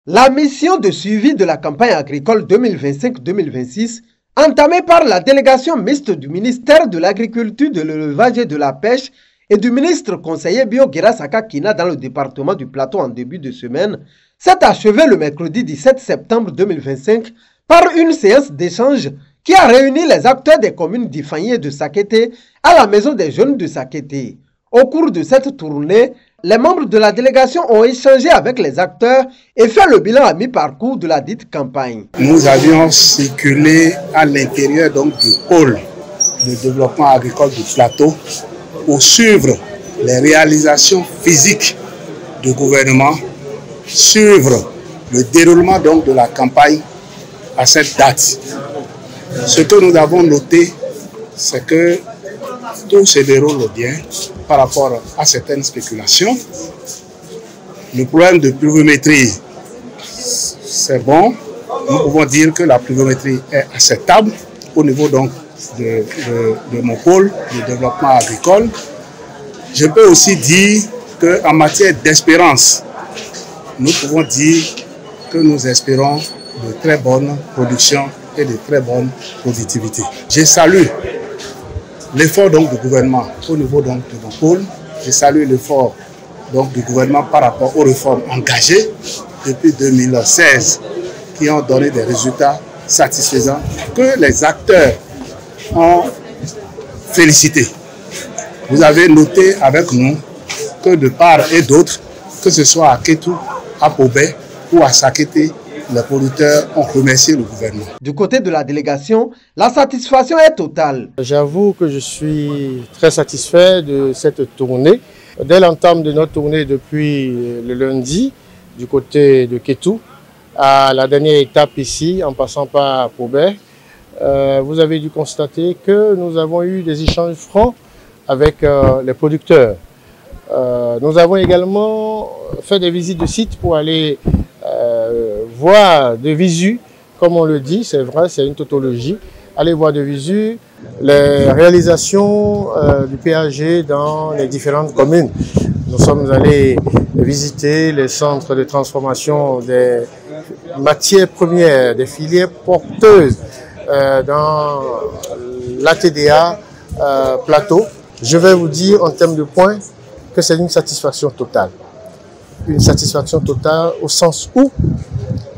La mission de suivi de la campagne agricole 2025-2026, entamée par la délégation mixte du ministère de l'Agriculture, de l'Élevage et de la Pêche et du ministre conseiller Bio Girasaka Kina dans le département du Plateau en début de semaine, s'est achevée le mercredi 17 septembre 2025 par une séance d'échange qui a réuni les acteurs des communes d'Ifani et de Sakété à la Maison des Jeunes de Sakété. Au cours de cette tournée, les membres de la délégation ont échangé avec les acteurs et fait le bilan à mi-parcours de la dite campagne. Nous avions circulé à l'intérieur du pôle de développement agricole du plateau pour suivre les réalisations physiques du gouvernement, suivre le déroulement de la campagne à cette date. Ce que nous avons noté, c'est que tout se déroule bien par rapport à certaines spéculations. Le problème de pluviométrie, c'est bon. Nous pouvons dire que la pluviométrie est acceptable au niveau de mon pôle de développement agricole. Je peux aussi dire qu'en matière d'espérance, nous pouvons dire que nous espérons de très bonnes productions et de très bonnes productivités. Je salue l'effort du gouvernement au niveau de mon pôle. Je salue l'effort du gouvernement par rapport aux réformes engagées depuis 2016 qui ont donné des résultats satisfaisants que les acteurs ont félicités. Vous avez noté avec nous que de part et d'autre, que ce soit à Kétou, à Pobé ou à Sakété, les producteurs ont remercié le gouvernement. Du côté de la délégation, la satisfaction est totale. J'avoue que je suis très satisfait de cette tournée. Dès l'entame de notre tournée depuis le lundi, du côté de Kétou, à la dernière étape ici, en passant par Pobé, vous avez dû constater que nous avons eu des échanges francs avec les producteurs. Nous avons également fait des visites de sites pour aller voir de visu, comme on le dit, c'est vrai, c'est une tautologie, aller voir de visu les réalisations du PAG dans les différentes communes. Nous sommes allés visiter les centres de transformation des matières premières, des filières porteuses dans l'ATDA Plateau. Je vais vous dire en termes de points que c'est une satisfaction totale. Une satisfaction totale au sens où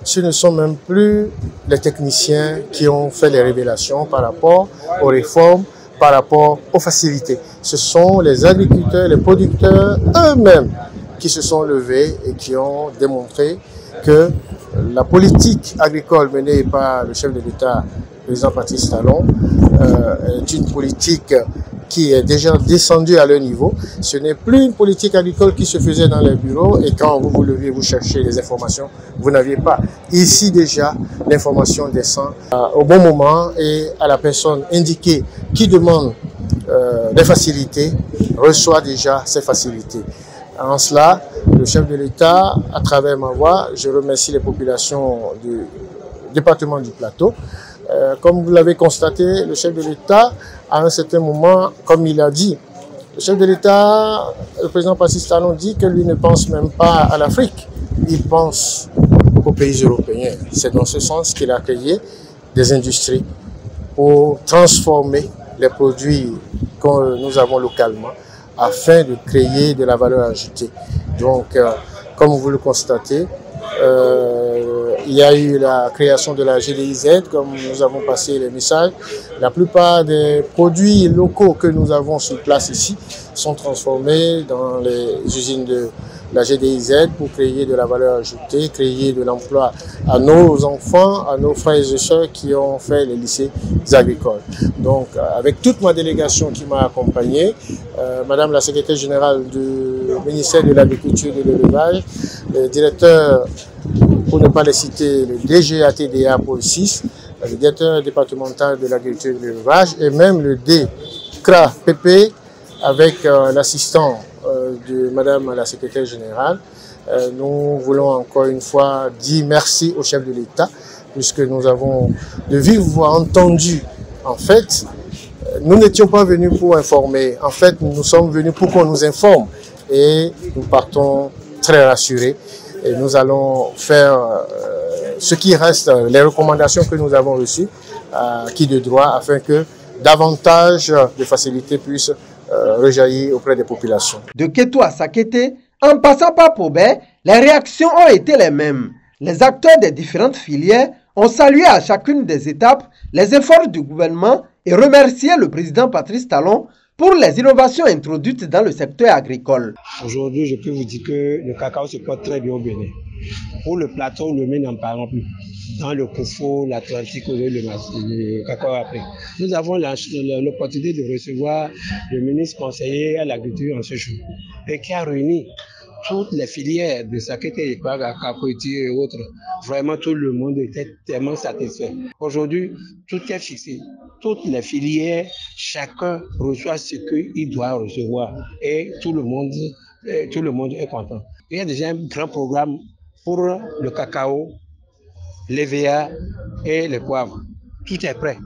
ce ne sont même plus les techniciens qui ont fait les révélations par rapport aux réformes, par rapport aux facilités. Ce sont les agriculteurs, les producteurs eux-mêmes qui se sont levés et qui ont démontré que la politique agricole menée par le chef de l'État, le président Patrice Talon, est une politique qui est déjà descendu à leur niveau. Ce n'est plus une politique agricole qui se faisait dans les bureaux et quand vous vous levez, vous cherchez les informations, vous n'aviez pas. Ici déjà, l'information descend au bon moment et à la personne indiquée qui demande des facilités, reçoit déjà ces facilités. En cela, le chef de l'État, à travers ma voix, je remercie les populations du département du Plateau. Comme vous l'avez constaté, le chef de l'État, à un certain moment, comme il a dit, le chef de l'État, le président Patrice Talon dit que lui ne pense même pas à l'Afrique, il pense aux pays européens. C'est dans ce sens qu'il a créé des industries pour transformer les produits que nous avons localement afin de créer de la valeur ajoutée. Donc, comme vous le constatez, il y a eu la création de la GDIZ, comme nous avons passé les messages. La plupart des produits locaux que nous avons sur place ici sont transformés dans les usines de la GDIZ pour créer de la valeur ajoutée, créer de l'emploi à nos enfants, à nos frères et sœurs qui ont fait les lycées agricoles. Donc, avec toute ma délégation qui m'a accompagné, Madame la secrétaire générale du ministère de l'Agriculture et de l'Élevage, le directeur, pour ne pas les citer, le DGATDA Pôle 6, le directeur départemental de l'Agriculture et de l'Élevage et même le DCRA-PP avec l'assistant de Madame la secrétaire générale. Nous voulons encore une fois dire merci au chef de l'État puisque nous avons de vive voix entendu. En fait, nous n'étions pas venus pour informer. En fait, nous sommes venus pour qu'on nous informe et nous partons très rassurés. Et nous allons faire ce qui reste, les recommandations que nous avons reçues, qui de droit, afin que davantage de facilités puissent rejaillir auprès des populations. De Kétou à Sakété, en passant par Pobé, les réactions ont été les mêmes. Les acteurs des différentes filières ont salué à chacune des étapes les efforts du gouvernement et remercié le président Patrice Talon pour les innovations introduites dans le secteur agricole. Aujourd'hui, je peux vous dire que le cacao se porte très bien au Bénin. Pour le plateau, le Bénin n'en parlons plus. Dans le Koufou, l'Atlantique, le cacao après. Nous avons l'opportunité de recevoir le ministre conseiller à l'agriculture en ce jour et qui a réuni toutes les filières de Sakété, Cacoiti et autres. Vraiment, tout le monde était tellement satisfait. Aujourd'hui, tout est fixé. Toutes les filières, chacun reçoit ce qu'il doit recevoir et tout le monde est content. Il y a déjà un grand programme pour le cacao, l'EVA et le poivre. Tout est prêt.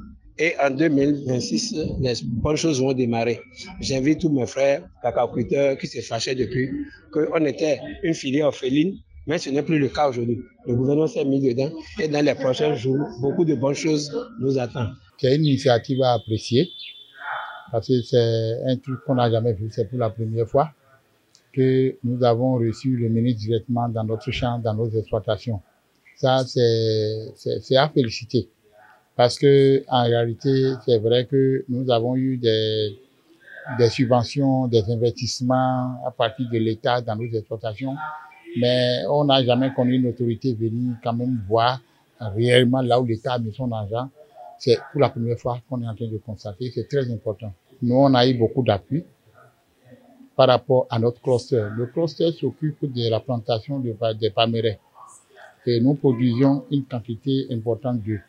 Et en 2026, les bonnes choses vont démarrer. J'invite tous mes frères cacaoculteurs qui se fâchaient depuis qu'on était une filière orpheline, mais ce n'est plus le cas aujourd'hui. Le gouvernement s'est mis dedans et dans les prochains jours, beaucoup de bonnes choses nous attendent. C'est une initiative à apprécier parce que c'est un truc qu'on n'a jamais vu. C'est pour la première fois que nous avons reçu le ministre directement dans notre champ, dans nos exploitations. Ça, c'est à féliciter. Parce que en réalité, c'est vrai que nous avons eu des subventions, des investissements à partir de l'État dans nos exploitations, mais on n'a jamais connu une autorité venir quand même voir réellement là où l'État a mis son argent. C'est pour la première fois qu'on est en train de constater, c'est très important. Nous, on a eu beaucoup d'appui par rapport à notre cluster. Le cluster s'occupe de la plantation des palmeraies et nous produisions une quantité importante d'œufs.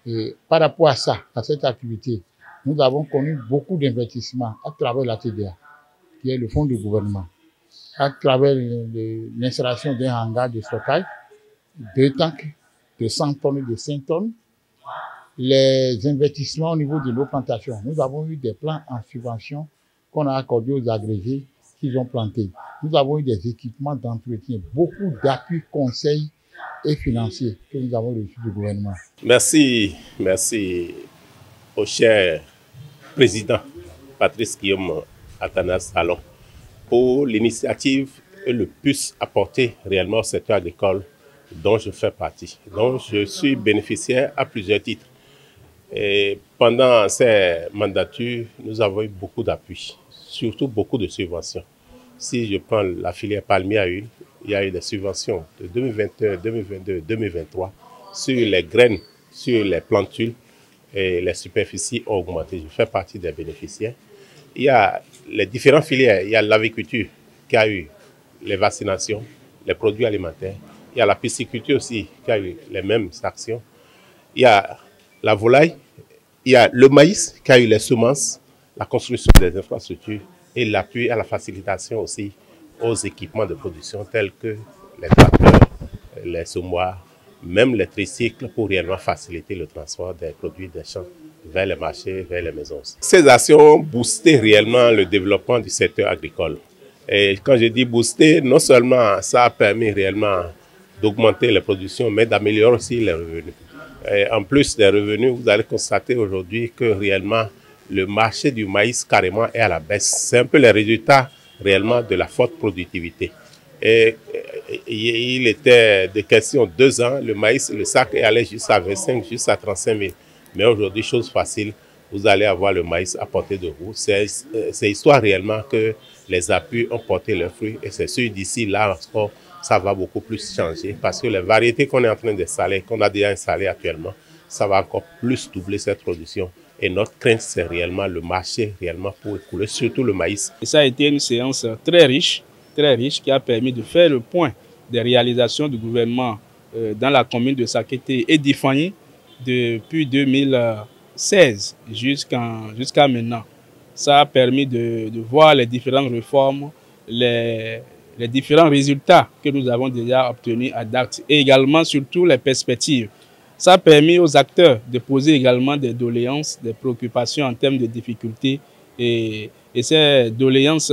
Et par rapport à ça, à cette activité, nous avons connu beaucoup d'investissements à travers la TDA, qui est le fonds du gouvernement, à travers l'installation d'un hangar de stockage, 2 tanks de 100 tonnes et de 5 tonnes, les investissements au niveau de nos plantations. Nous avons eu des plans en subvention qu'on a accordés aux agrégés qu'ils ont plantés. Nous avons eu des équipements d'entretien, beaucoup d'appuis, conseils et financiers que nous avons reçus du gouvernement. Merci au cher président Patrice Guillaume Athanas Talon pour l'initiative et le plus apporté réellement au secteur agricole dont je fais partie, dont je suis bénéficiaire à plusieurs titres. Et pendant ces mandatures, nous avons eu beaucoup d'appui, surtout beaucoup de subventions. Si je prends la filière palmier à huile, il y a eu des subventions de 2021, 2022, 2023 sur les graines, sur les plantules et les superficies ont augmenté. Je fais partie des bénéficiaires. Il y a les différentes filières. Il y a l'aviculture qui a eu les vaccinations, les produits alimentaires. Il y a la pisciculture aussi qui a eu les mêmes actions. Il y a la volaille. Il y a le maïs qui a eu les semences, la construction des infrastructures et l'appui à la facilitation aussi aux équipements de production tels que les tracteurs, les semoirs, même les tricycles pour réellement faciliter le transport des produits des champs vers les marchés, vers les maisons. Ces actions ont boosté réellement le développement du secteur agricole. Et quand je dis booster, non seulement ça a permis réellement d'augmenter les productions, mais d'améliorer aussi les revenus. Et en plus des revenus, vous allez constater aujourd'hui que réellement le marché du maïs carrément est à la baisse. C'est un peu les résultats réellement de la forte productivité. Et il était de question 2 ans, le maïs, le sac est allé jusqu'à 25, jusqu'à 35 000. Mais aujourd'hui, chose facile, vous allez avoir le maïs à portée de vous. C'est histoire réellement que les appuis ont porté leurs fruits. Et c'est sûr, d'ici là, ça va beaucoup plus changer. Parce que les variétés qu'on est en train d'installer, qu'on a déjà installées actuellement, ça va encore plus doubler cette production. Et notre crainte, c'est réellement le marché réellement pour écouler, surtout le maïs. Et ça a été une séance très riche, qui a permis de faire le point des réalisations du gouvernement dans la commune de Sakété et d'Ifani depuis 2016 jusqu'à maintenant. Ça a permis de voir les différentes réformes, les différents résultats que nous avons déjà obtenus à date et également surtout les perspectives. Ça a permis aux acteurs de poser également des doléances, des préoccupations en termes de difficultés et ces doléances,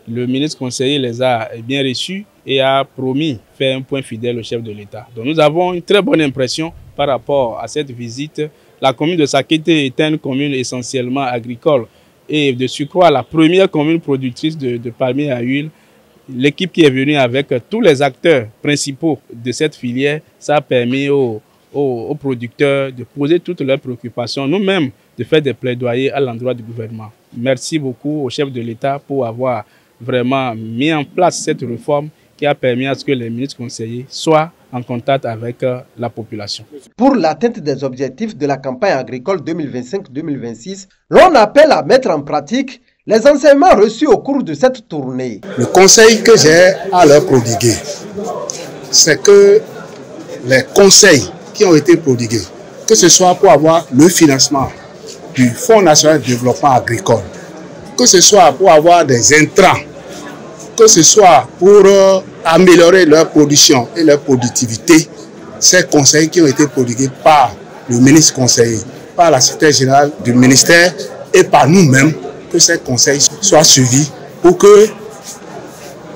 le ministre conseiller les a bien reçues et a promis faire un point fidèle au chef de l'État. Donc nous avons une très bonne impression par rapport à cette visite. La commune de Sakété est une commune essentiellement agricole et de surcroît la première commune productrice de palmiers à huile. L'équipe qui est venue avec tous les acteurs principaux de cette filière, ça a permis aux producteurs de poser toutes leurs préoccupations, nous-mêmes de faire des plaidoyers à l'endroit du gouvernement. Merci beaucoup au chef de l'État pour avoir vraiment mis en place cette réforme qui a permis à ce que les ministres conseillers soient en contact avec la population. Pour l'atteinte des objectifs de la campagne agricole 2025-2026, l'on appelle à mettre en pratique les enseignements reçus au cours de cette tournée. Le conseil que j'ai à leur prodiguer, c'est que les conseils qui ont été prodigués, que ce soit pour avoir le financement du Fonds national de développement agricole, que ce soit pour avoir des intrants, que ce soit pour améliorer leur production et leur productivité, ces conseils qui ont été prodigués par le ministre conseiller, par la secrétaire générale du ministère et par nous-mêmes, que ces conseils soient suivis pour que,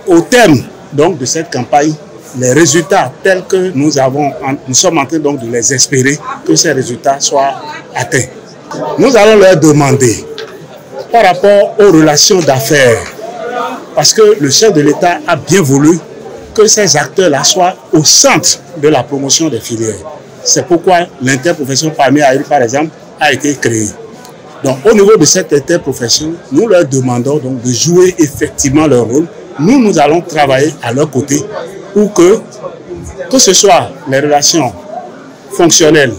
au terme donc, de cette campagne, les résultats tels que nous sommes en train donc, de les espérer, que ces résultats soient atteints. Nous allons leur demander, par rapport aux relations d'affaires, parce que le chef de l'État a bien voulu que ces acteurs-là soient au centre de la promotion des filières. C'est pourquoi l'interprofession palmier à huile, par exemple, a été créée. Donc, au niveau de cette interprofession, nous leur demandons donc de jouer effectivement leur rôle. Nous allons travailler à leur côté pour que ce soit les relations fonctionnelles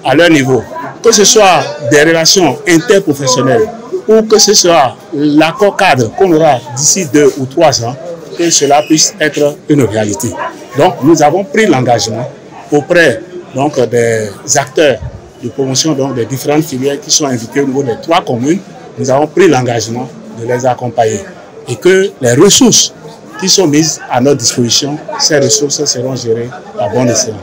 à leur niveau, que ce soit des relations interprofessionnelles ou que ce soit l'accord cadre qu'on aura d'ici 2 ou 3 ans, que cela puisse être une réalité. Donc, nous avons pris l'engagement auprès donc, des acteurs de promotion donc, des différentes filières qui sont invités au niveau des 3 communes. Nous avons pris l'engagement de les accompagner et que les ressources qui sont mises à notre disposition, ces ressources seront gérées à bon escient.